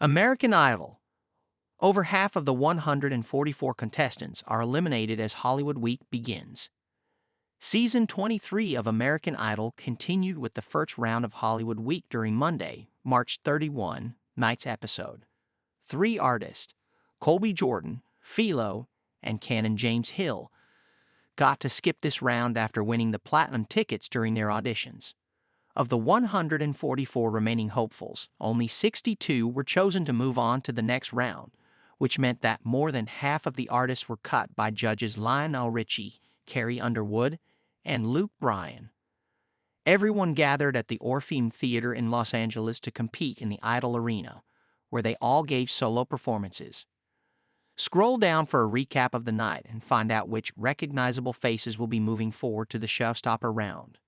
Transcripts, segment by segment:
American Idol. Over half of the 144 contestants are eliminated as Hollywood Week begins. Season 23 of American Idol continued with the first round of Hollywood Week during Monday, March 31, night's episode. 3 artists, Kolbi Jordan, Filo, and Canaan James Hill, got to skip this round after winning the platinum tickets during their auditions. Of the 144 remaining hopefuls, only 62 were chosen to move on to the next round, which meant that more than half of the artists were cut by judges Lionel Richie, Carrie Underwood, and Luke Bryan. Everyone gathered at the Orpheum Theatre in Los Angeles to compete in the Idol Arena, where they all gave solo performances. Scroll down for a recap of the night and find out which recognizable faces will be moving forward to the showstopper round.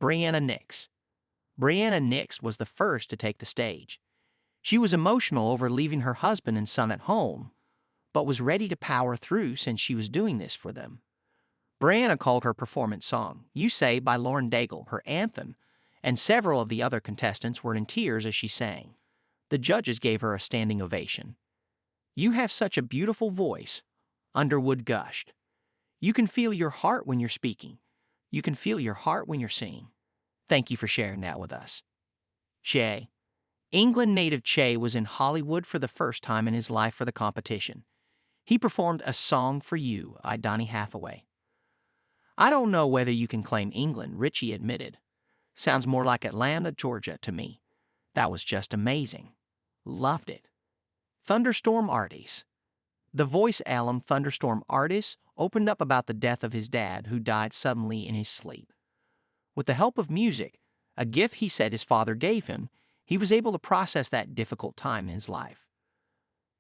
Brianna Nix. Brianna Nix was the first to take the stage. She was emotional over leaving her husband and son at home, but was ready to power through since she was doing this for them. Brianna called her performance song, You Say by Lauren Daigle, her anthem, and several of the other contestants were in tears as she sang. The judges gave her a standing ovation. You have such a beautiful voice, Underwood gushed. You can feel your heart when you're speaking. You can feel your heart when you're singing. Thank you for sharing that with us. Che. England native Che was in Hollywood for the first time in his life for the competition. He performed A Song for You by Donny Hathaway. I don't know whether you can claim England, Richie admitted. Sounds more like Atlanta, Georgia to me. That was just amazing. Loved it. Thunderstorm Artis. The voice alum Thunderstorm Artis opened up about the death of his dad, who died suddenly in his sleep. With the help of music, a gift he said his father gave him, he was able to process that difficult time in his life.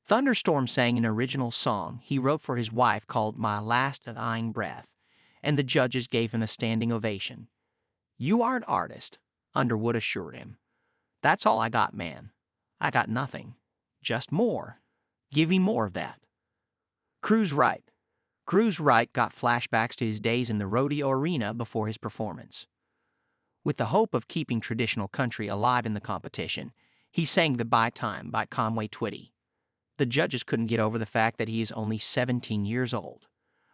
Thunderstorm sang an original song he wrote for his wife called My Last Dying Breath, and the judges gave him a standing ovation. You are an artist, Underwood assured him. That's all I got, man. I got nothing. Just more. Give me more of that. Cruz Wright. Cruz Wright got flashbacks to his days in the rodeo arena before his performance. With the hope of keeping traditional country alive in the competition, he sang Goodbye Time by Conway Twitty. The judges couldn't get over the fact that he is only 17 years old.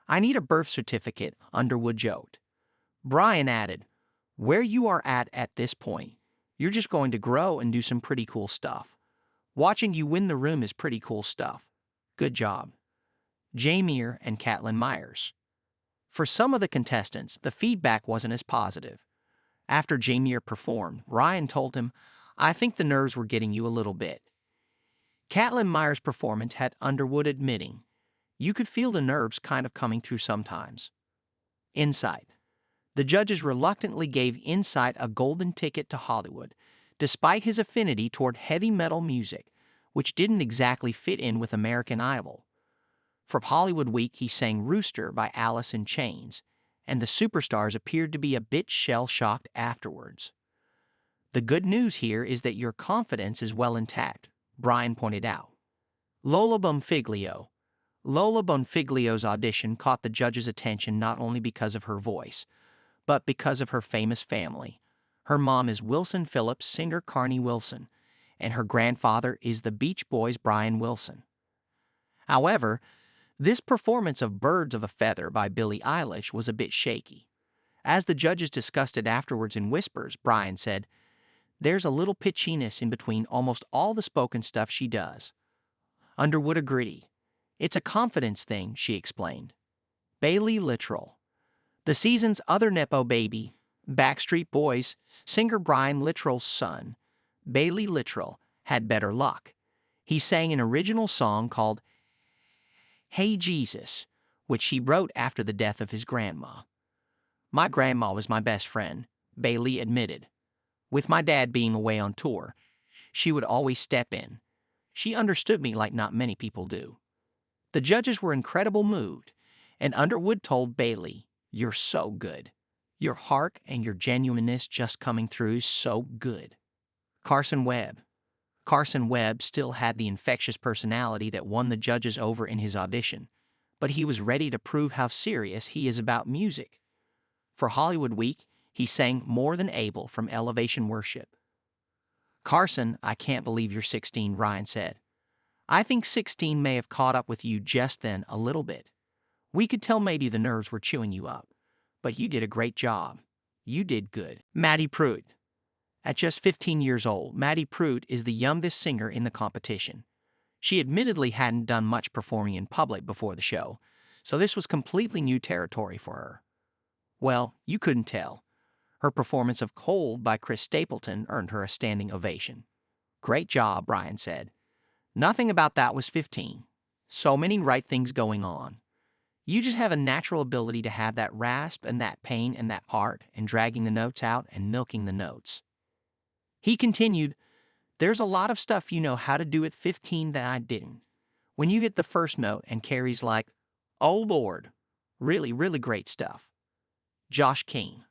I need a birth certificate, Underwood joked. Bryan added, Where you are at this point, you're just going to grow and do some pretty cool stuff. Watching you win the room is pretty cool stuff. Good job. Jameer and Caitlin Myers. For some of the contestants, the feedback wasn't as positive. After Jameer performed, Ryan told him, I think the nerves were getting you a little bit. Caitlin Myers' performance had Underwood admitting, You could feel the nerves kind of coming through sometimes. Insight. The judges reluctantly gave Insight a golden ticket to Hollywood, despite his affinity toward heavy metal music, which didn't exactly fit in with American Idol. For Hollywood Week, he sang Rooster by Alice in Chains, and the superstars appeared to be a bit shell-shocked afterwards. The good news here is that your confidence is well intact, Bryan pointed out. Lola Bonfiglio. Lola Bonfiglio's audition caught the judges' attention not only because of her voice, but because of her famous family. Her mom is Wilson Phillips' singer Carney Wilson, and her grandfather is the Beach Boys' Brian Wilson. However, this performance of Birds of a Feather by Billie Eilish was a bit shaky. As the judges discussed it afterwards in whispers, Bryan said, There's a little pitchiness in between almost all the spoken stuff she does. Underwood agreed. It's a confidence thing, she explained. Bailey Littrell. The season's other Nepo baby, Backstreet Boys, singer Brian Littrell's son, Bailey Littrell, had better luck. He sang an original song called Hey Jesus, which he wrote after the death of his grandma. My grandma was my best friend, Bailey admitted. With my dad being away on tour, she would always step in. She understood me like not many people do. The judges were incredibly moved, and Underwood told Bailey, You're so good. Your heart and your genuineness just coming through is so good. Carson Webb. Carson Webb still had the infectious personality that won the judges over in his audition, but he was ready to prove how serious he is about music. For Hollywood Week, he sang More Than Able from Elevation Worship. Carson, I can't believe you're 16, Ryan said. I think 16 may have caught up with you just then a little bit. We could tell maybe the nerves were chewing you up. But you did a great job. You did good. Maddie Pruitt. At just 15 years old, Maddie Pruitt is the youngest singer in the competition. She admittedly hadn't done much performing in public before the show, so this was completely new territory for her. Well, you couldn't tell. Her performance of Cold by Chris Stapleton earned her a standing ovation. Great job, Brian said. Nothing about that was 15. So many right things going on. You just have a natural ability to have that rasp and that pain and that heart and dragging the notes out and milking the notes. He continued, there's a lot of stuff you know how to do at 15 that I didn't. When you hit the first note and Carrie's like, oh Lord, really, really great stuff. Josh King.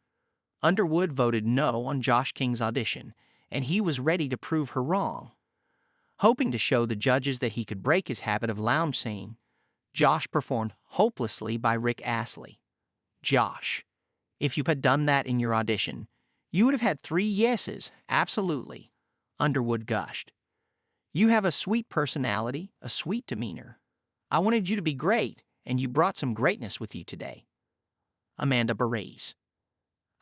Underwood voted no on Josh King's audition, and he was ready to prove her wrong. Hoping to show the judges that he could break his habit of lounge singing, Josh performed Hopelessly by Rick Astley. Josh, if you had done that in your audition, you would have had 3 yeses, absolutely. Underwood gushed. You have a sweet personality, a sweet demeanor. I wanted you to be great, and you brought some greatness with you today. Amanda Beres.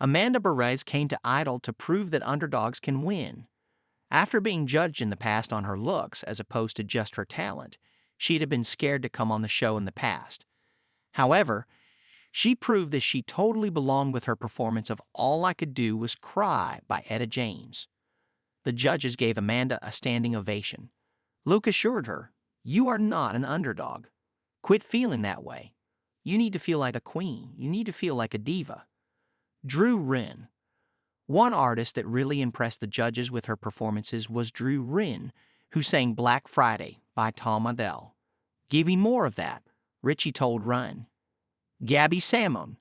Amanda Beres came to Idol to prove that underdogs can win. After being judged in the past on her looks as opposed to just her talent, she had been scared to come on the show in the past. However, she proved that she totally belonged with her performance of All I Could Do Was Cry by Etta James. The judges gave Amanda a standing ovation. Luke assured her, you are not an underdog. Quit feeling that way. You need to feel like a queen. You need to feel like a diva. Drew Wren. One artist that really impressed the judges with her performances was Drew Wren, who sang Black Friday by Tom Odell. Give me more of that, Richie told Ryan. Gabby Simone.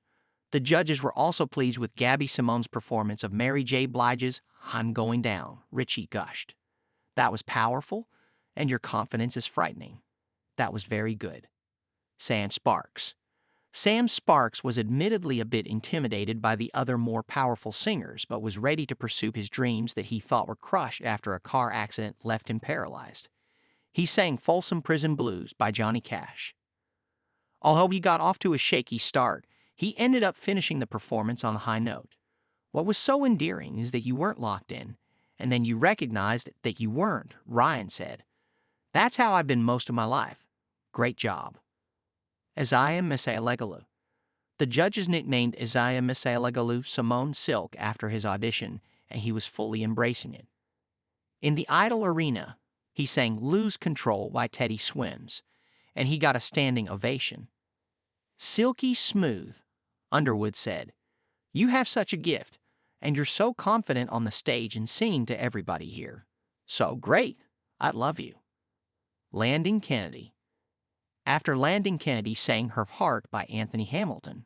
The judges were also pleased with Gabby Simone's performance of Mary J. Blige's I'm Going Down, Richie gushed. That was powerful, and your confidence is frightening. That was very good. Sam Sparks. Sam Sparks was admittedly a bit intimidated by the other more powerful singers, but was ready to pursue his dreams that he thought were crushed after a car accident left him paralyzed. He sang Folsom Prison Blues by Johnny Cash. Although he got off to a shaky start, he ended up finishing the performance on a high note. What was so endearing is that you weren't locked in, and then you recognized that you weren't, Ryan said. That's how I've been most of my life. Great job. Isaiah Missalegalu. The judges nicknamed Isaiah Missalegalu Simone Silk after his audition, and he was fully embracing it. In the Idol arena, he sang Lose Control by Teddy Swims, and he got a standing ovation. Silky smooth, Underwood said. You have such a gift, and you're so confident on the stage and singing to everybody here. So great, I love you. Landing Kennedy. After Landing Kennedy sang Her Heart by Anthony Hamilton,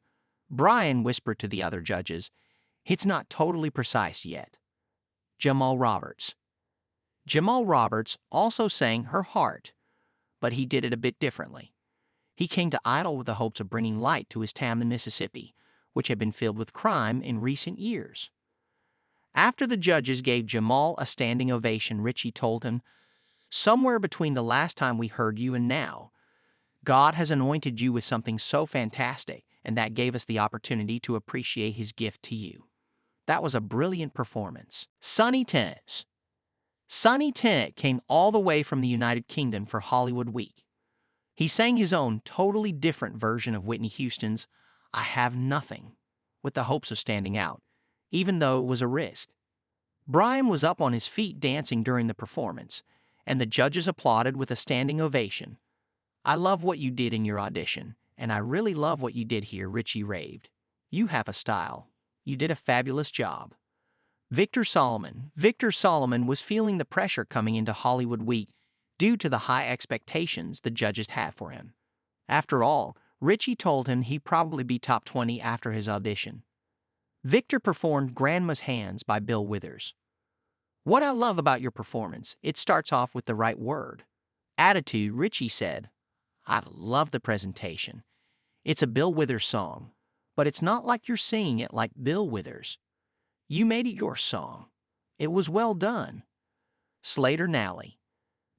Brian whispered to the other judges, it's not totally precise yet. Jamal Roberts. Jamal Roberts also sang Her Heart, but he did it a bit differently. He came to Idol with the hopes of bringing light to his town in Mississippi, which had been filled with crime in recent years. After the judges gave Jamal a standing ovation, Richie told him, somewhere between the last time we heard you and now, God has anointed you with something so fantastic, and that gave us the opportunity to appreciate his gift to you. That was a brilliant performance. Sonny Tennant. Sonny Tennant came all the way from the United Kingdom for Hollywood Week. He sang his own totally different version of Whitney Houston's I Have Nothing, with the hopes of standing out, even though it was a risk. Brian was up on his feet dancing during the performance, and the judges applauded with a standing ovation. I love what you did in your audition, and I really love what you did here, Richie raved. You have a style. You did a fabulous job. Victor Solomon. Victor Solomon was feeling the pressure coming into Hollywood Week due to the high expectations the judges had for him. After all, Richie told him he'd probably be top 20 after his audition. Victor performed Grandma's Hands by Bill Withers. What I love about your performance, it starts off with the right word. Attitude, Richie said. I love the presentation. It's a Bill Withers song, but it's not like you're singing it like Bill Withers. You made it your song. It was well done. Slater Nally.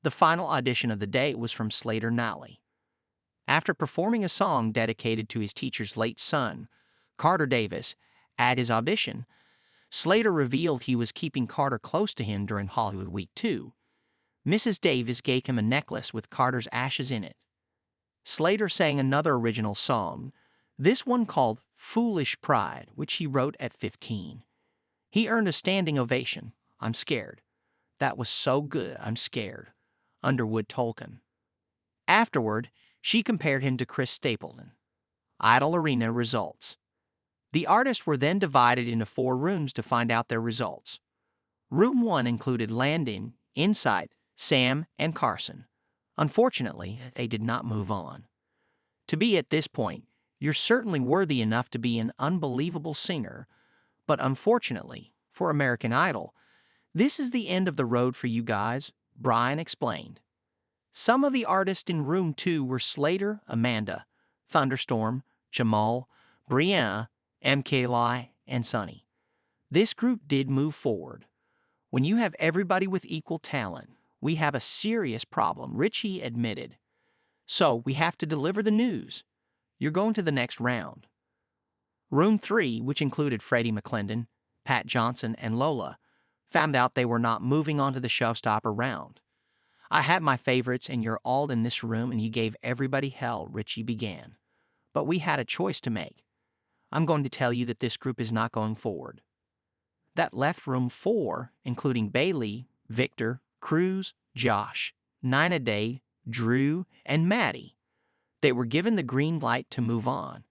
The final audition of the day was from Slater Nally. After performing a song dedicated to his teacher's late son, Carter Davis, at his audition, Slater revealed he was keeping Carter close to him during Hollywood Week 2. Mrs. Davis gave him a necklace with Carter's ashes in it. Slater sang another original song, this one called Foolish Pride, which he wrote at 15. He earned a standing ovation. I'm scared. That was so good, I'm scared, Underwood told him. Afterward, she compared him to Chris Stapleton. Idol Arena results. The artists were then divided into 4 rooms to find out their results. Room 1 included Landon, Insight, Sam, and Carson. Unfortunately, they did not move on. To be at this point, you're certainly worthy enough to be an unbelievable singer, but unfortunately, for American Idol, this is the end of the road for you guys, Bryan explained. Some of the artists in Room 2 were Slater, Amanda, Thunderstorm, Jamal, Brianna, MK Lai, and Sonny. This group did move forward. When you have everybody with equal talent, we have a serious problem, Richie admitted. So we have to deliver the news. You're going to the next round. Room 3, which included Freddie McClendon, Pat Johnson, and Lola, found out they were not moving on to the showstopper round. I had my favorites, and you're all in this room, and you gave everybody hell, Richie began. But we had a choice to make. I'm going to tell you that this group is not going forward. That left Room 4, including Bailey, Victor, Cruz, Josh, Nina Day, Drew, and Maddie. They were given the green light to move on.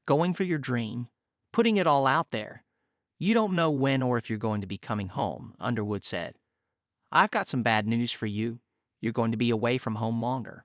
Going for your dream, putting it all out there. You don't know when or if you're going to be coming home, Underwood said. I've got some bad news for you. You're going to be away from home longer.